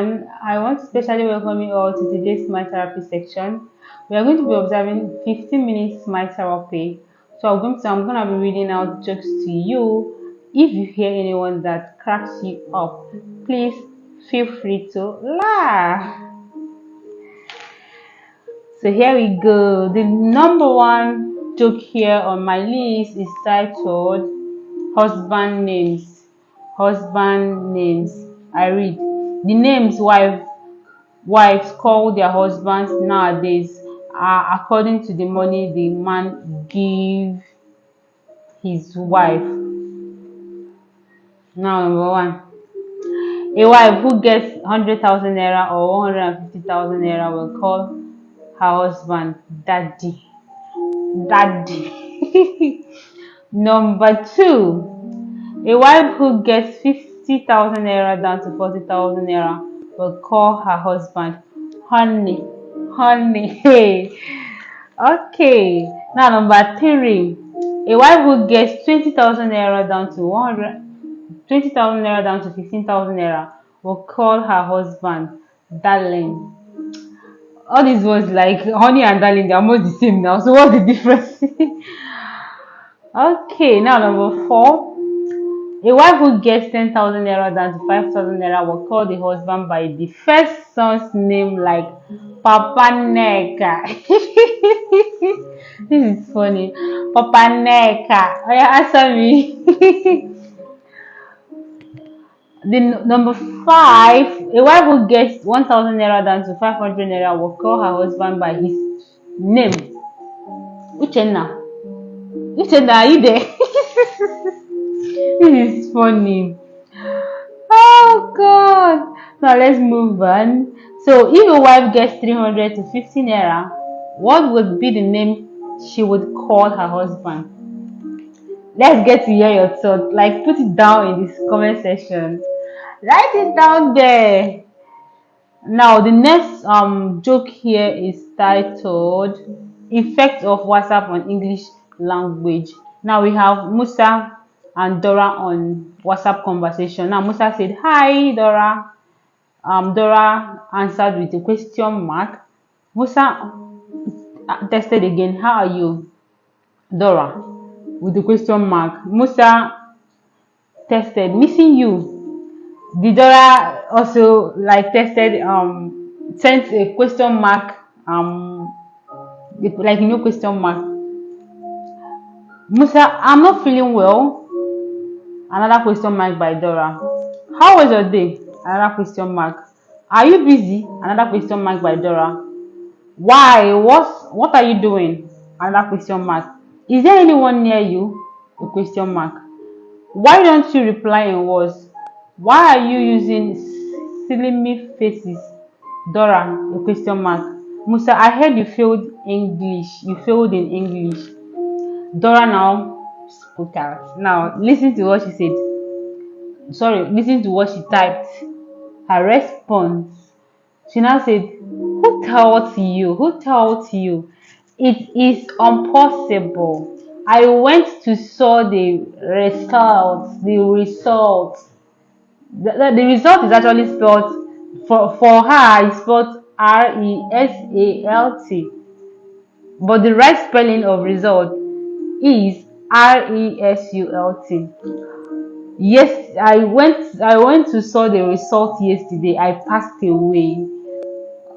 everyone. I want to specially welcome you all to today's smile therapy section. We are going to be observing 15 minutes smile therapy. So I'm going to be reading out jokes to you. If you hear anyone that cracks you up, please feel free to laugh. So here we go. The number one joke here on my list is titled Husband Names. Husband names. I read. The names wives call their husbands nowadays are according to the money the man give his wife. Now, number one. A wife who gets 100,000 naira or 150,000 naira will call her husband daddy. Daddy. Number two. A wife who gets 50,000 naira down to 40,000 naira will call her husband honey. Honey. Hey. Okay. Now number three. A wife who gets 20,000 naira down to 20,000 naira down to 15,000 naira will call her husband darling. All these words like honey and darling, they are almost the same now. So what's the difference? Okay. Now number four. A wife who gets 10,000 naira down to 5,000 naira will call the husband by the first son's name like Papa Neka. This is funny. Papa Neka. Oh yeah, answer me. The number five. A wife who gets 1,000 naira down to 500 naira will call her husband by his name. Uchenna. Uchenna, are you there? This is funny. Oh God. Now let's move on. So if a wife gets 300 to 50 naira, what would be the name she would call her husband? Let's get to hear your thoughts. Like put it down in this comment section. Write it down there. Now the next joke here is titled Effect of WhatsApp on English Language. Now we have Musa and Dora on WhatsApp conversation. Now Musa said, "Hi Dora." Dora answered with a question mark. Musa tested again, "How are you, Dora?" with a question mark. Musa tested, "Missing you." The Dora also like tested sent a question mark like question mark. Musa, "I'm not feeling well." Another question mark by Dora. "How was your day?" Another question mark. "Are you busy?" Another question mark by Dora. "Why? What are you doing?" Another question mark. "Is there anyone near you?" A question mark. "Why don't you reply in words?" "Why are you using silly faces?" Dora, a question mark. Musa, "I heard you failed English. You failed in English." Dora now spoke out. Now listen to what she said. Sorry, listen to what she typed. Her response. She now said, "Who told you? Who told you? It is impossible. I went to saw the results. The result. The result is actually spelled for her. It's spelled RESALT. But the right spelling of result is RESULT. Yes, I went to saw the result yesterday. I passed away.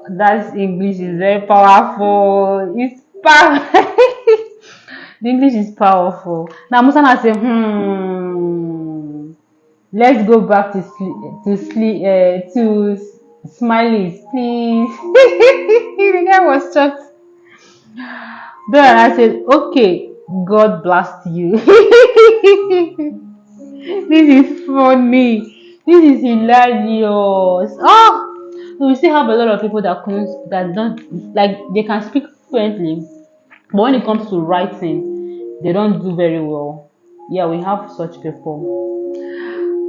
That English is very powerful. It's powerful. The English is powerful. Now Musana say, let's go back to smileys, please. The guy was shocked. Then I said, "Okay, God bless you." This is funny. This is hilarious. Oh, we still have a lot of people that don't like they can speak fluently, but when it comes to writing, they don't do very well. Yeah, we have such people.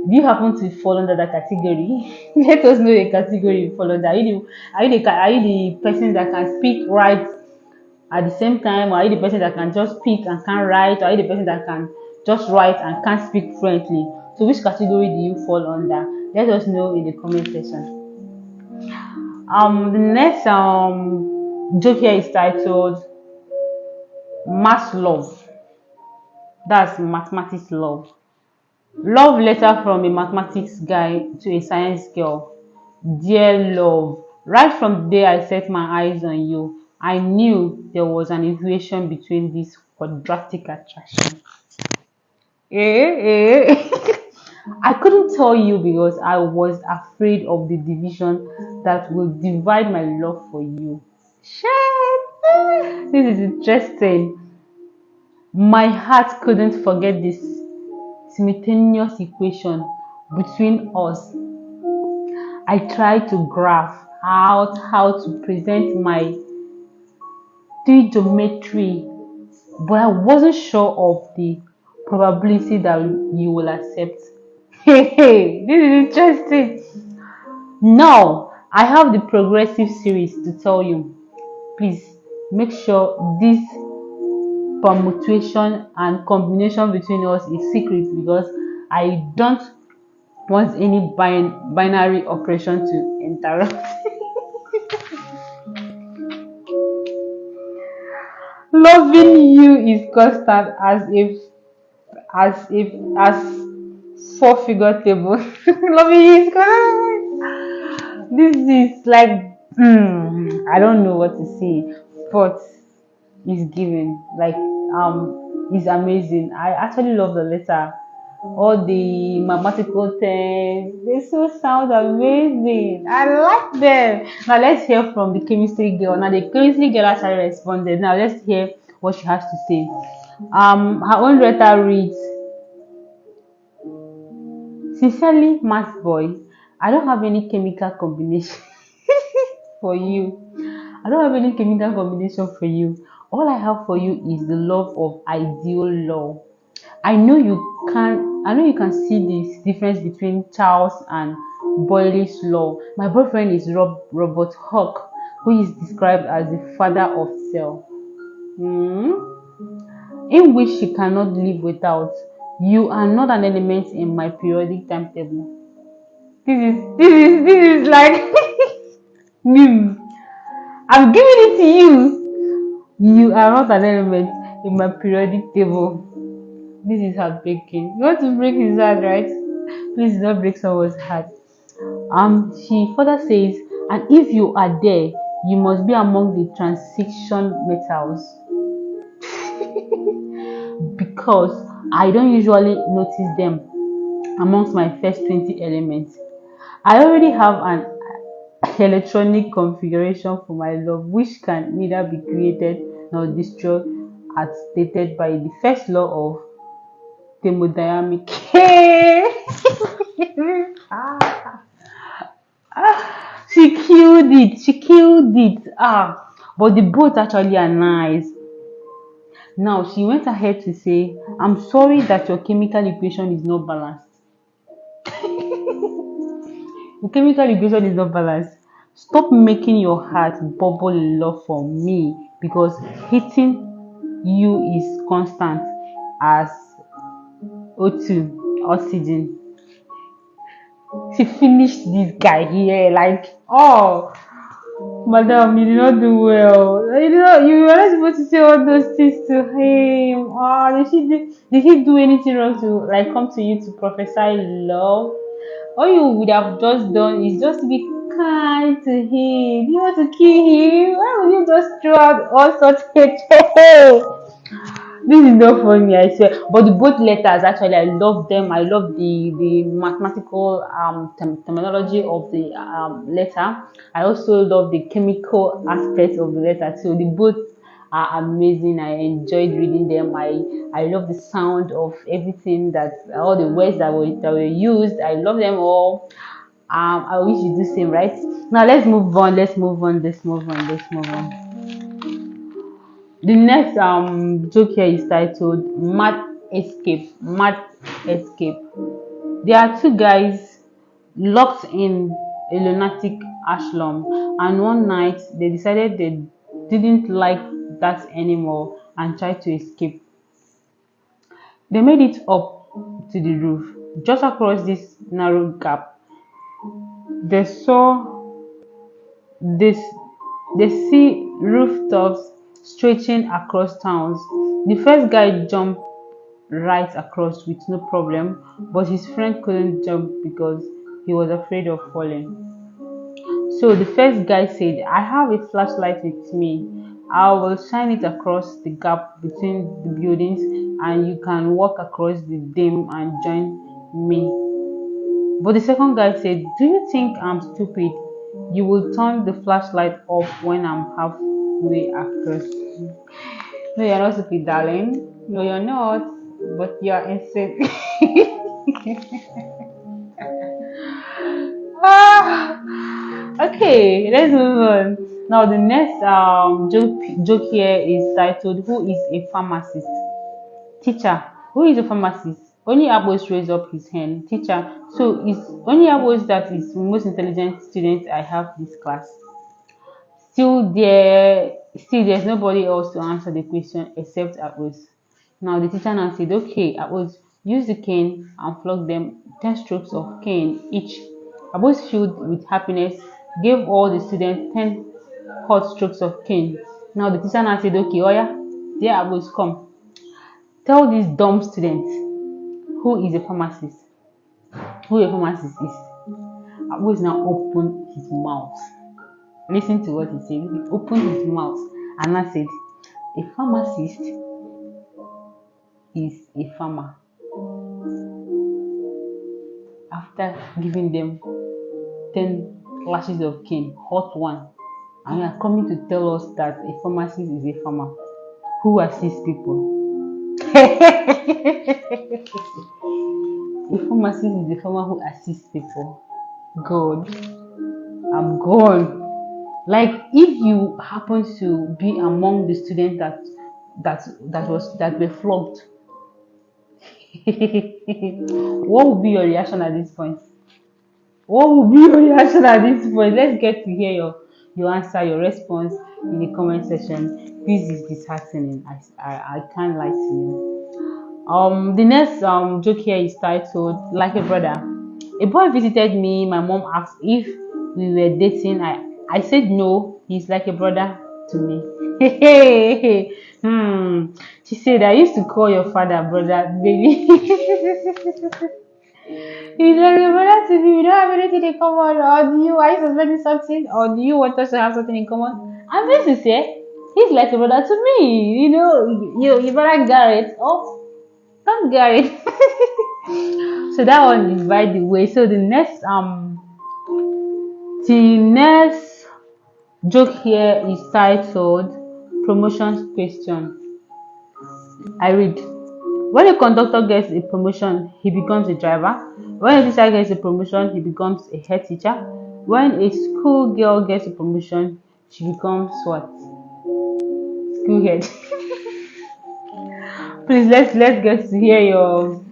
Do you happen to fall under that category? Let us know a category you fall under. Are you the person that can speak right at the same time, or are you the person that can just speak and can't write, or are you the person that can just write and can't speak fluently? So which category do you fall under? Let us know in the comment section. The next joke here is titled Mass Love. That's mathematics love. Love letter from a mathematics guy to a science girl. Dear love, right from the day I set my eyes on you, I knew there was an equation between this quadratic attraction. Eh? I couldn't tell you because I was afraid of the division that will divide my love for you. Shit! This is interesting. My heart couldn't forget this simultaneous equation between us. I tried to graph out how to present my trigonometry, but I wasn't sure of the probability that you will accept. Hey, this is interesting. Now, I have the progressive series to tell you. Please make sure this permutation and combination between us is secret because I don't want any binary operation to interrupt. Loving you is constant as four-figure table. Loving you is constant. This is like I don't know what to say, but it's given. Like it's amazing. I actually love the letter. All the mathematical things, they so sound amazing. I like them. Now let's hear from the chemistry girl. Now the chemistry girl actually responded. Now let's hear what she has to say. Her own letter reads, "Sincerely, math boy, I don't have any chemical combination for you. I don't have any chemical combination for you. All I have for you is the love of ideal love. I know you can see this difference between Charles and Boyle's law. My boyfriend is Robert Hooke, who is described as the father of cell, hmm, in which she cannot live without. You are not an element in my periodic timetable." This is like meme. I'm giving it to you. You are not an element in my periodic table. This is heartbreaking. You want to break his heart, right? Please do not break someone's heart. She further says, and if you are there, you must be among the transition metals because I don't usually notice them amongst my first 20 elements. I already have an electronic configuration for my love, which can neither be created nor destroyed as stated by the first law of thermodynamics. She killed it. She killed it. But the both actually are nice. Now she went ahead to say, "I'm sorry that your chemical equation is not balanced. The chemical equation is not balanced. Stop making your heart bubble in love for me because hitting you is constant as O2, oxygen." She finished this guy here like, oh, madam, you did not do well. You were not supposed to say all those things to him. Oh, did he do anything wrong to like come to you to prophesy love? All you would have just done is just to be kind to him. Do you want to kill him? Why would you just throw out all such hatred? This is not funny, I swear. But the both letters actually, I love them. I love the mathematical terminology of the letter. I also love the chemical aspect of the letter too. The both are amazing. I enjoyed reading them. I love the sound of everything that all the words that were used. I love them all. I wish you do the same, right? Now let's move on. The next joke here is titled Mad Escape. Mad Escape. There are two guys locked in a lunatic asylum, and one night they decided they didn't like that anymore and tried to escape. They made it up to the roof. Just across this narrow gap, they saw This they see rooftops stretching across towns. The first guy jumped right across with no problem, but his friend couldn't jump because he was afraid of falling. So the first guy said, I have a flashlight with me. I will shine it across the gap between the buildings and you can walk across the dam and join me. But the second guy said, do you think I'm stupid? You will turn the flashlight off when I'm halfway across. No, you're not stupid, darling. No, you're not. But you're insane. Ah, okay, let's move on. Now the next joke here is titled "Who is a pharmacist?" Teacher, who is a pharmacist? Only Abos raised up his hand. Teacher, so is only Abos that is the most intelligent student I have this class. Still there's nobody else to answer the question except Abos. Now the teacher now said, okay, Abos, use the cane and flog them 10 strokes of cane each. Abos filled with happiness gave all the students 10 hot strokes of cane. Now the teacher now said, okay, oh yeah, dear Abos, come. Tell these dumb students who is a pharmacist. Who a pharmacist is. Abos now opened his mouth. Listen to what he said. He opened his mouth and I said, a pharmacist is a farmer. After giving them 10 lashes of cane, hot one, and you are coming to tell us that a pharmacist is a farmer who assists people. A pharmacist is a farmer who assists people. God, I'm gone. Like if you happen to be among the students that were flogged, what would be your reaction at this point? What would be your reaction at this point? Let's get to hear your answer, your response in the comment section. This is disheartening. I can't lie to you. The next joke here is titled "Like a Brother." A boy visited me. My mom asked if we were dating. I said no. He's like a brother to me. She said I used to call your father brother, baby. He's like a brother to me. We don't have anything in common. Or do you are you suspecting something? Or do you want us to have something in common? I'm going to say he's like a brother to me. You know, you better Garrett. Oh, not Garrett. So that one is by the way. So the next joke here is titled promotion question. I read. When a conductor gets a promotion, he becomes a driver. When a teacher gets a promotion, he becomes a head teacher. When a school girl gets a promotion, she becomes what? School head. Please let's get to hear your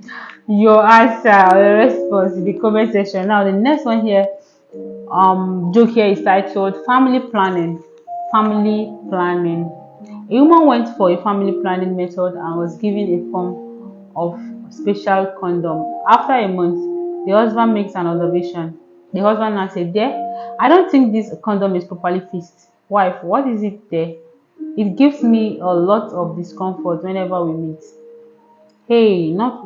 answer or your response in the comment section. Now the next one here, joke here is titled family planning. Family planning. A woman went for a family planning method and was given a form of special condom. After a month, the husband makes an observation. The husband now said, there, I don't think this condom is properly fixed. Wife, what is it there? It gives me a lot of discomfort whenever we meet. Hey, no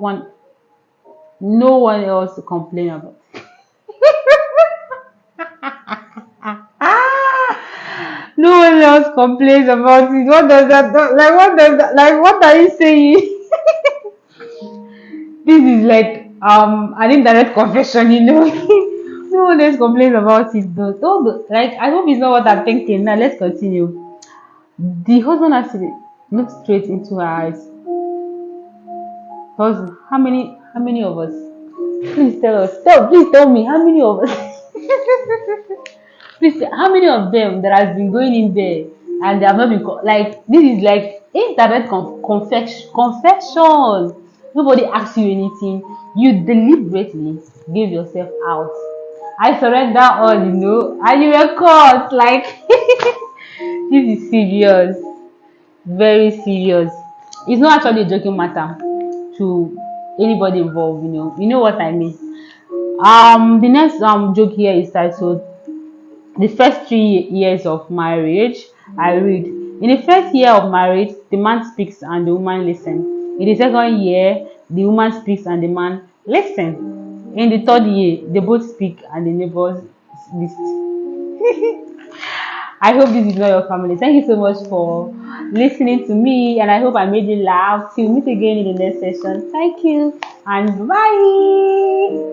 one else to complain about. No one else complains about it. What does that what are you saying? This is like an indirect confession, you know. No one else complains about it though. Like I hope it's not what I'm thinking. Now let's continue. The husband has to look straight into her eyes. Because how many of us? Please tell us. Please tell me how many of us. Please, how many of them that has been going in there and they have not been like this is like indirect confession. Nobody asks you anything. You deliberately give yourself out. I surrender all, you know, and you were caught. Like this is serious, very serious. It's not actually a joking matter to anybody involved. You know what I mean. The next joke here is titled The first 3 years of marriage, I read. In the first year of marriage, the man speaks and the woman listens. In the second year, the woman speaks and the man listens. In the third year, they both speak and the neighbors listen. I hope this is not your family. Thank you so much for listening to me, and I hope I made you laugh. Till we meet again in the next session. Thank you and bye.